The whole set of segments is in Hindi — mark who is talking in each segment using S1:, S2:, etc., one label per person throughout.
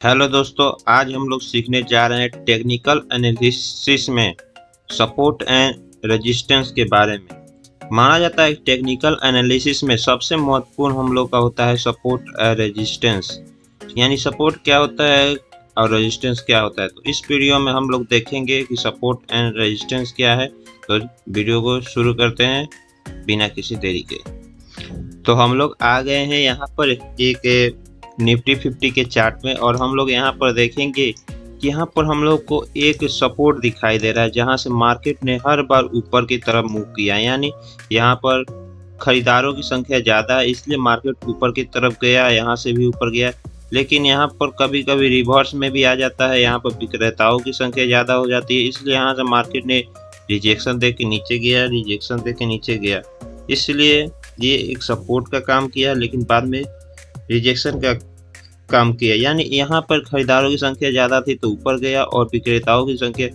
S1: हेलो दोस्तों, आज हम लोग सीखने जा रहे हैं टेक्निकल एनालिसिस में सपोर्ट एंड रेजिस्टेंस के बारे में। माना जाता है कि टेक्निकल एनालिसिस में सबसे महत्वपूर्ण हम लोग का होता है सपोर्ट एंड रेजिस्टेंस। यानी सपोर्ट क्या होता है और रेजिस्टेंस क्या होता है। तो इस वीडियो में हम लोग देखेंगे कि सपोर्ट एंड रेजिस्टेंस क्या है। तो वीडियो को शुरू करते हैं बिना किसी देरी के। तो हम लोग आ गए हैं यहाँ पर एक निफ्टी 50 के चार्ट में, और हम लोग यहाँ पर देखेंगे कि यहाँ पर हम लोग को एक सपोर्ट दिखाई दे रहा है जहाँ से मार्केट ने हर बार ऊपर की तरफ मूव किया। यानी यहाँ पर खरीदारों की संख्या ज़्यादा है इसलिए मार्केट ऊपर की तरफ गया, यहाँ से भी ऊपर गया। लेकिन यहाँ पर कभी कभी रिवर्स में भी आ जाता है, यहाँ पर विक्रेताओं की संख्या ज़्यादा हो जाती है इसलिए यहाँ से मार्केट ने रिजेक्शन दे के नीचे गया, रिजेक्शन दे के नीचे गया। इसलिए ये एक सपोर्ट का काम किया लेकिन बाद में रिजेक्शन का काम किया। यानी यहाँ पर खरीदारों की संख्या ज़्यादा थी तो ऊपर गया, और विक्रेताओं की संख्या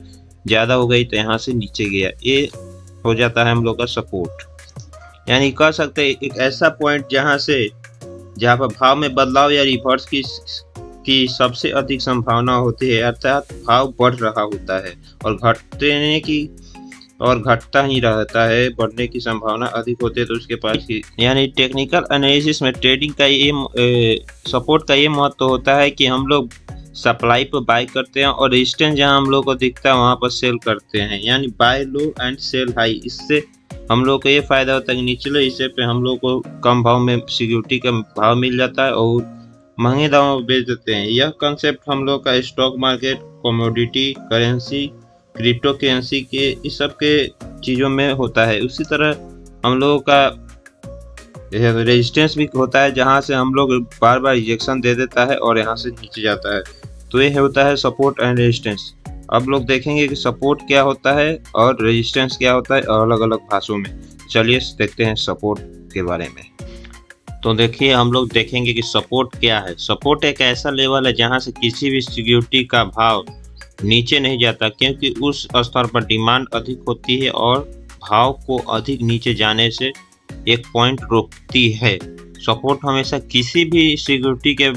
S1: ज़्यादा हो गई तो यहाँ से नीचे गया। ये हो जाता है हम लोग का सपोर्ट। यानी कह सकते हैं एक ऐसा पॉइंट जहाँ पर भाव में बदलाव या रिवर्स की सबसे अधिक संभावना होती है, अर्थात भाव बढ़ रहा होता है और घटता ही रहता है, बढ़ने की संभावना अधिक होती है तो उसके पास ही। यानी टेक्निकल एनालिसिस में ट्रेडिंग का ये सपोर्ट का ये महत्व होता है कि हम लोग सप्लाई पर बाय करते हैं और रेजिस्टेंस जहां हम लोग को दिखता है वहां पर सेल करते हैं। यानी buy low and sell high. इससे हम लोग को ये फायदा होता है कि निचले हिस्से पे हम लोग को कम भाव में सिक्योरिटी का भाव मिल जाता है और महंगे दामों में बेच देते हैं। यह कंसेप्ट हम लोग का stock market, commodity, currency, crypto currency के इस सब के चीज़ों में होता है। उसी तरह हम लोगों का रेजिस्टेंस भी होता है जहां से हम लोग बार बार रिजेक्शन दे देता है और यहां से नीचे जाता है। तो ये होता है सपोर्ट एंड रेजिस्टेंस। अब लोग देखेंगे कि सपोर्ट क्या होता है और रेजिस्टेंस क्या होता है अलग अलग भाषाओं में। चलिए देखते हैं सपोर्ट के बारे में। तो देखिए हम लोग देखेंगे कि सपोर्ट क्या है। सपोर्ट एक ऐसा लेवल है जहां से किसी भी सिक्योरिटी का भाव नीचे नहीं जाता, क्योंकि उस स्तर पर डिमांड अधिक होती है और भाव को अधिक नीचे जाने से एक पॉइंट रोकती है। सपोर्ट हमेशा किसी भी सिक्योरिटी के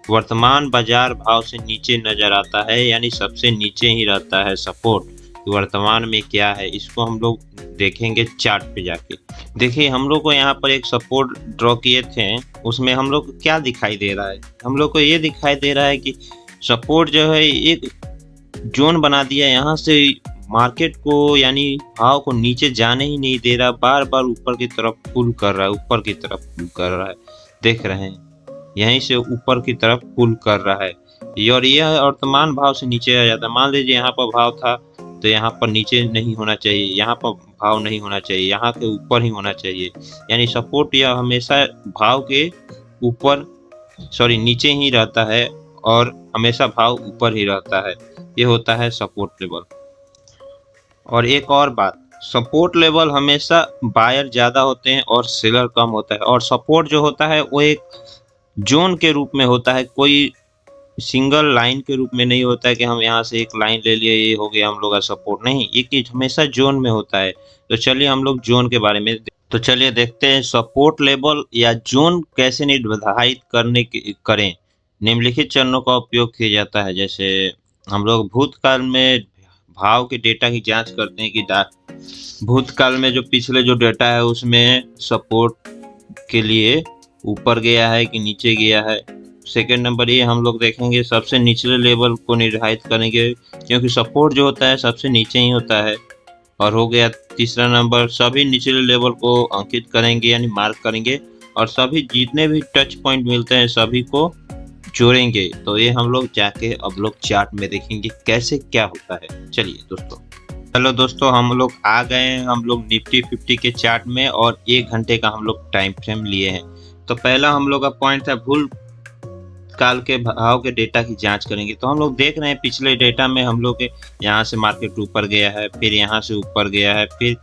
S1: वर्तमान बाजार भाव से नीचे नजर आता है, यानी सबसे नीचे ही रहता है सपोर्ट। वर्तमान में क्या है इसको हम लोग देखेंगे चार्ट पे जाके। देखिए हम लोग को यहाँ पर एक सपोर्ट ड्रॉ किए थे, उसमें हम लोग को क्या दिखाई दे रहा है। हम लोग को ये दिखाई दे रहा है कि सपोर्ट जो है एक जोन बना दिया, यहाँ से मार्केट को यानी भाव को नीचे जाने ही नहीं दे रहा, बार बार ऊपर की तरफ पुल कर रहा है, ऊपर की तरफ पुल कर रहा है। देख रहे हैं यहीं से ऊपर की तरफ पुल कर रहा है और यह वर्तमान भाव से नीचे आ जाता है। मान लीजिए यहाँ पर भाव था तो यहाँ पर नीचे नहीं होना चाहिए, यहाँ पर भाव नहीं होना चाहिए, यहाँ के ऊपर ही होना चाहिए। यानी सपोर्ट यह हमेशा भाव के नीचे ही रहता है और हमेशा भाव ऊपर ही रहता है। ये होता है सपोर्ट लेवल। और एक और बात, सपोर्ट लेवल हमेशा बायर ज़्यादा होते हैं और सेलर कम होता है। और सपोर्ट जो होता है वो एक जोन के रूप में होता है, कोई सिंगल लाइन के रूप में नहीं होता है कि हम यहाँ से एक लाइन ले लिए ये हो गया हम लोग का सपोर्ट। नहीं, ये हमेशा जोन में होता है। तो चलिए हम लोग जोन के बारे में चलिए देखते हैं सपोर्ट लेवल या जोन कैसे निर्धारित करें। निम्नलिखित चरणों का उपयोग किया जाता है। जैसे हम लोग भूतकाल में भाव के डेटा की जांच करते हैं कि भूतकाल में जो पिछले जो डेटा है उसमें सपोर्ट के लिए ऊपर गया है कि नीचे गया है। सेकंड नंबर ये हम लोग देखेंगे सबसे निचले लेवल को निर्धारित करेंगे, क्योंकि सपोर्ट जो होता है सबसे नीचे ही होता है। और हो गया तीसरा नंबर, सभी निचले लेवल को अंकित करेंगे यानी मार्क करेंगे, और सभी जितने भी टच पॉइंट मिलते हैं सभी को जोड़ेंगे। तो ये हम लोग जाके अब लोग चार्ट में देखेंगे कैसे क्या होता है। चलिए दोस्तों, हेलो दोस्तों, हम लोग आ गए हैं हम लोग निफ्टी 50 के चार्ट में और 1 घंटे का हम लोग टाइम फ्रेम लिए हैं। तो पहला हम लोग का पॉइंट था भूल काल के भाव के डेटा की जांच करेंगे। तो हम लोग देख रहे हैं पिछले डेटा में हम लोग के यहाँ से मार्केट ऊपर गया है, फिर यहाँ से ऊपर गया है, फिर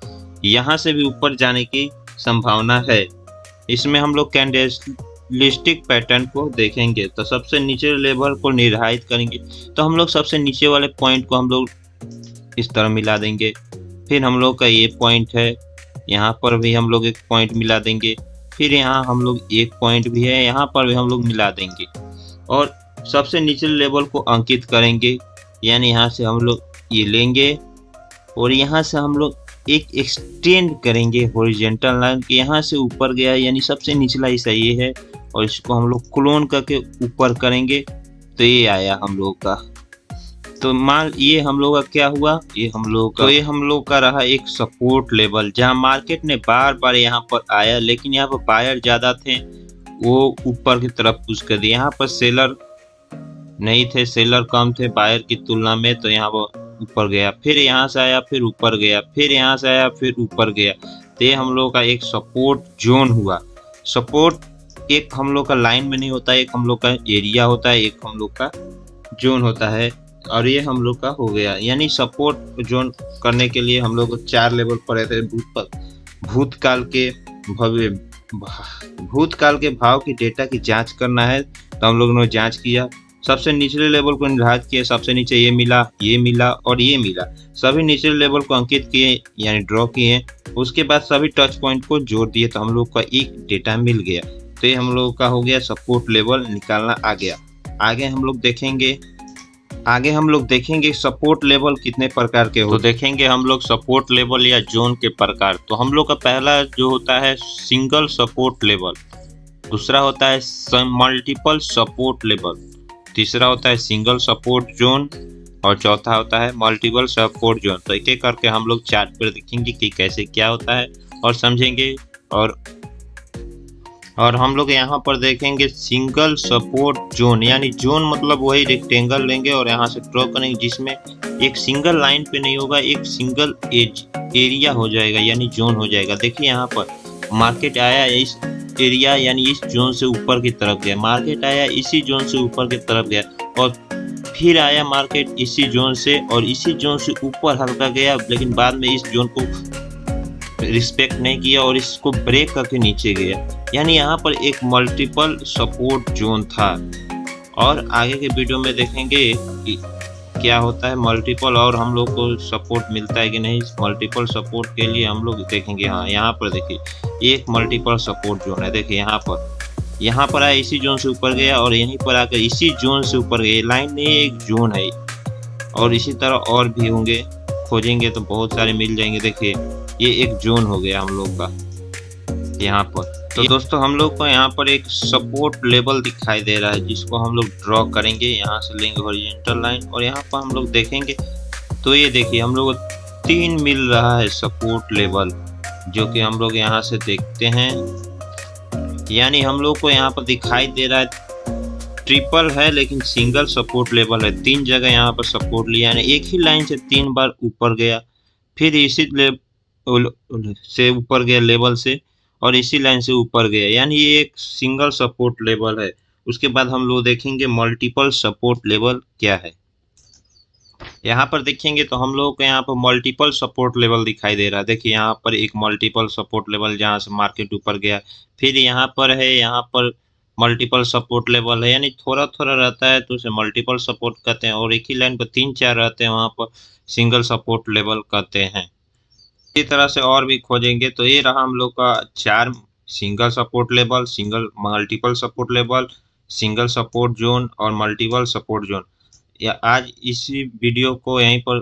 S1: यहाँ से भी ऊपर जाने की संभावना है। इसमें हम लोग कैंडलस्टिक पैटर्न को देखेंगे। तो सबसे नीचे लेवल को निर्धारित करेंगे। तो हम लोग सबसे नीचे वाले पॉइंट को हम लोग इस तरह मिला देंगे। फिर हम लोग का ये पॉइंट है, यहाँ पर भी हम लोग एक पॉइंट मिला देंगे। फिर यहाँ हम लोग एक पॉइंट भी है, यहाँ पर भी हम लोग मिला देंगे। और सबसे निचले लेवल को अंकित करेंगे, यानी यहाँ से हम लोग ये लेंगे और यहाँ से हम लोग एक एक्सटेंड करेंगे हॉरिजॉन्टल लाइन के, यहाँ से ऊपर गया यानी सबसे निचला हिस्सा ये है, और इसको हम लोग क्लोन करके ऊपर करेंगे तो ये आया हम लोग का। तो मान ये हम लोग का क्या हुआ, ये हम लोग का, तो ये हम लोग का रहा एक सपोर्ट लेवल, जहां मार्केट ने बार बार यहाँ पर आया, लेकिन यहाँ पर बायर ज्यादा थे, वो ऊपर की तरफ पुश कर दिया। यहाँ पर सेलर नहीं थे, सेलर कम थे बायर की तुलना में, तो यहाँ पर ऊपर गया, फिर यहाँ से आया, फिर ऊपर गया, फिर यहाँ से आया, फिर ऊपर गया। तो ये हम लोग का एक सपोर्ट जोन हुआ। सपोर्ट एक हम लोग का लाइन में नहीं होता, एक हम लोग का एरिया होता है, एक हम लोग का जोन होता है, और ये हम लोग का हो गया। यानी सपोर्ट जोन करने के लिए हम लोग को 4 लेवल पड़े थे। भूतकाल के भाव की डेटा की जांच करना है, तो हम लोगों ने जांच किया। सबसे निचले लेवल को निर्धारित किया, सबसे नीचे ये मिला और ये मिला। सभी निचले लेवल को अंकित किए यानी ड्रॉ किए। उसके बाद सभी टच पॉइंट को जोड़ दिए, तो हम लोग का एक डेटा मिल गया। तो ये हम लोग का हो गया सपोर्ट लेवल निकालना आ गया। आगे हम लोग देखेंगे सपोर्ट लेवल कितने प्रकार के हो। तो देखेंगे हम लोग सपोर्ट लेवल या जोन के प्रकार। तो हम लोग का पहला जो होता है सिंगल सपोर्ट लेवल, दूसरा होता है मल्टीपल सपोर्ट लेवल, तीसरा होता है सिंगल सपोर्ट जोन, और चौथा होता है मल्टीपल सपोर्ट जोन। तो एक एक करके हम लोग चार्ट पर देखेंगे कि कैसे क्या होता है और समझेंगे। और हम लोग यहाँ पर देखेंगे सिंगल सपोर्ट जोन, यानी जोन मतलब वही रेक्टेंगल लेंगे और यहाँ से ड्रॉ करेंगे, जिसमें एक सिंगल लाइन पे नहीं होगा, एक सिंगल एरिया हो जाएगा यानी जोन हो जाएगा। देखिए यहाँ पर मार्केट आया इस एरिया यानी इस जोन से ऊपर की तरफ गया, मार्केट आया इसी जोन से ऊपर की तरफ गया, और फिर आया मार्केट इसी जोन से और इसी जोन से ऊपर हल्का गया, लेकिन बाद में इस जोन को रिस्पेक्ट नहीं किया और इसको ब्रेक करके नीचे गया। यानी यहाँ पर एक मल्टीपल सपोर्ट जोन था। और आगे के वीडियो में देखेंगे कि क्या होता है मल्टीपल, और हम लोग को सपोर्ट मिलता है कि नहीं। मल्टीपल सपोर्ट के लिए हम लोग देखेंगे। हाँ, यहाँ पर देखिए एक मल्टीपल सपोर्ट जोन है। देखिए यहाँ पर आया इसी जोन से ऊपर गया और यहीं पर आकर इसी जोन से ऊपर गया। लाइन नहीं, एक जोन है। और इसी तरह और भी होंगे, खोजेंगे तो बहुत सारे मिल जाएंगे। देखिए ये एक जोन हो गया हम लोग का यहाँ पर। तो दोस्तों हम लोग को यहाँ पर एक सपोर्ट लेवल दिखाई दे रहा है, जिसको हम लोग ड्रॉ करेंगे। यहाँ से लेंगे हॉरिजॉन्टल लाइन और यहाँ पर हम लोग देखेंगे तो ये देखिए हम लोग को 3 मिल रहा है सपोर्ट लेवल, जो कि हम लोग यहाँ से देखते हैं। यानी हम लोग को यहाँ पर दिखाई दे रहा है ट्रिपल है लेकिन सिंगल सपोर्ट लेवल है। 3 जगह यहाँ पर सपोर्ट लिया, यानी एक ही लाइन से 3 बार ऊपर गया, फिर इसी से ऊपर गया लेवल से, और इसी लाइन से ऊपर गया, यानी ये एक सिंगल सपोर्ट लेवल है। उसके बाद हम लोग देखेंगे मल्टीपल सपोर्ट लेवल क्या है। यहाँ पर देखेंगे तो हम लोग को यहाँ पर मल्टीपल सपोर्ट लेवल दिखाई दे रहा है। देखिए यहाँ पर एक मल्टीपल सपोर्ट लेवल जहाँ से मार्केट ऊपर गया, फिर यहाँ पर है, यहाँ पर मल्टीपल सपोर्ट लेवल है, यानी थोड़ा थोड़ा रहता है तो उसे मल्टीपल सपोर्ट कहते हैं, और एक ही लाइन पर 3-4 रहते हैं वहाँ पर सिंगल सपोर्ट लेवल कहते हैं। इसी तरह से और भी खोजेंगे। तो ये रहा हम लोग का 4 single support level, single multiple support level, single support zone और मल्टीपल सपोर्ट जोन। या आज इसी वीडियो को यहीं पर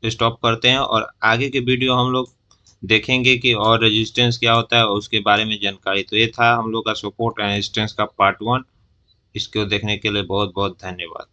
S1: स्टॉप करते हैं, और आगे के वीडियो हम लोग देखेंगे कि और रेजिस्टेंस क्या होता है उसके बारे में जानकारी। तो ये था हम लोग का सपोर्ट एंड रेजिस्टेंस का पार्ट 1। इसको देखने के लिए बहुत बहुत धन्यवाद।